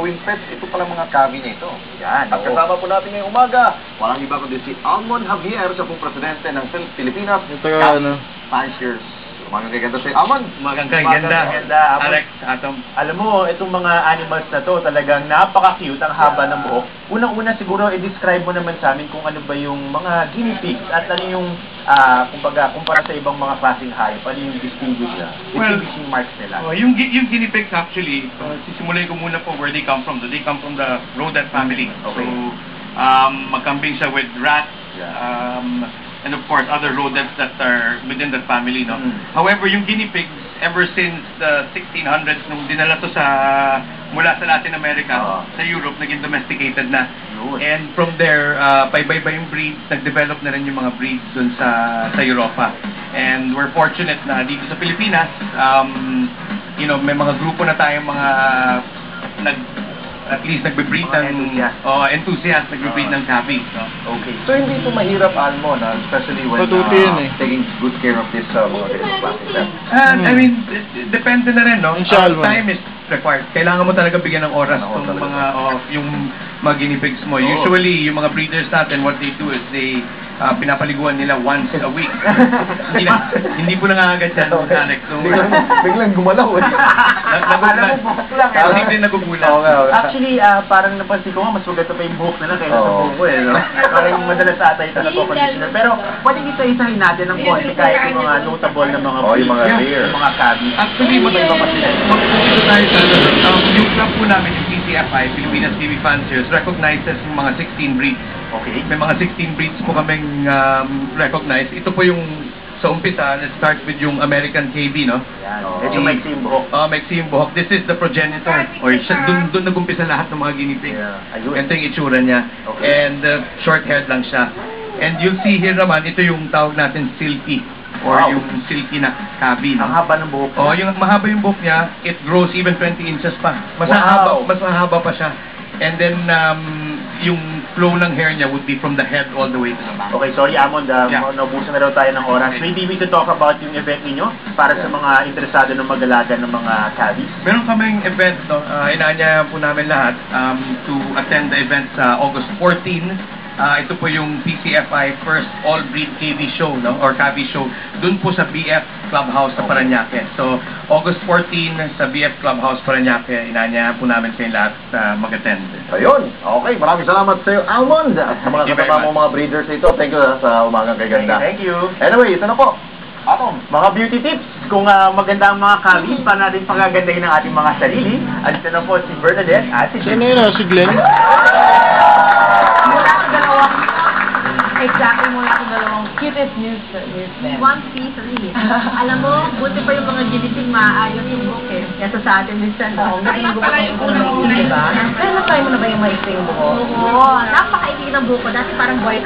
growing pets, ito pala mga cavi na ito. Yan. At kasama po natin ngayong umaga, walang iba kundi si Almon Javier, siya pong presidente ng Pilipinas. Ito ano. Fanciers. Umagang kay ganda si Almon. Umagang kay ganda. Alex, Atom. Alam mo, itong mga animals na to, talagang napaka-cute, ang haba ng buhok. Unang-una siguro, i-describe mo naman sa amin kung ano ba yung mga guinea pigs at ano yung, kumbaga, kumpara sa ibang mga klaseng hayop, ano yung distinguishing marks nila. Yung guinea pigs actually, sisimulay ko muna po where they come from. They come from the rodent family. Okay. So, magkambing siya with rats, and of course other rodents that are within that family, no. However, yung guinea pigs ever since the 1600s nung dinala to mula sa Latin America sa Europe, naging domesticated na. And from there, paiba-iba yung breeds, nag-develop na rin yung mga breeds dun sa Europa. And we're fortunate na dito sa Pilipinas, may mga grupo na tayong mga at least nagbe-breed ng enthusiast, nagbe-breed ng cavi. Okay. So hindi ito mahirap, Almon, especially when taking good care of this mga ganitong plastic. I mean, depende na rin, no? Time is required. Kailangan mo talaga bigyan ng oras kung yung mga guinea pigs mo. Usually, yung mga breeders natin, what they do is they pinapaliguan nila once a week. Hindi po nangangagat yan, Alex. So, biglang gumalaw. Hindi din nagugulat. Actually, parang napansin ko nga, mas maganda pa yung buhok nila kaysa sa buhok ko eh. No? Parang madalas ata ito na conditioner. Pero pwede isa-isahin natin ng konti kahit yung mga notable na mga yung mga rare. Mga cavi. Actually, maganda pa sila. Magpupunta tayo sa yung club po namin, yung PCFI, Pilipinas TV Fanciers, recognizes yung mga 16 breeds. Okay. May mga 16 breeds po kaming recognize. Ito po yung sa umpisa, let's start with yung American KB, no? Yan. Medyo maiksi yung buhok. Maiksi yung buhok. This is the progenitor. Or doon nag-umpisa lahat ng mga guinea pigs. Ito yung itsura niya. Okay. And short-haired lang siya. And you'll see here naman, ito yung tawag natin silky. Or yung silky na cavi, no? Ang haba ng buhok niya. Yung mahaba yung buhok niya, it grows even 20 inches pa. Mas mahaba pa siya. And then, yung flow ng hair niya would be from the head all the way to the back. Okay, sorry Amon, naubusan na daw tayo ng oras. Maybe we could talk about yung event ninyo para sa mga interesado na mag-alaga ng mga cavis. Meron kaming event, no? Inaanyayahan po namin lahat to attend the event sa August 14. Ito po yung PCFI First All-Breed KB Show, no? Or Cavi Show, dun po sa BF Clubhouse sa Parañaque. So, August 14 sa BF Clubhouse Parañaque, inaanyayahan po namin sa lahat mag-attend. Ayun. Okay, maraming salamat sa iyo, Almon. At sa mga kasama mo mga breeders ito, thank you sa umagang kay ganda. Thank you. Anyway, ito na po. Atom. Mga beauty tips, kung maganda ang mga cavis, para natin pagagandahin ang ating mga sarili. At ito na po si Bernadette at si Glenn. Sino yun? Si Glenn? Exactly, mula akong dalawang cutest news men. One piece, really. Alam mo, buti pa yung mga ginising maayos yung buhok eh. Kesa sa atin minsan. Oo, ganun yung buhok yung unang-una, diba? Pero natry mo na ba yung maiksi yung buhok? Oo, napakaiksi ng buhok ko. Dati parang boy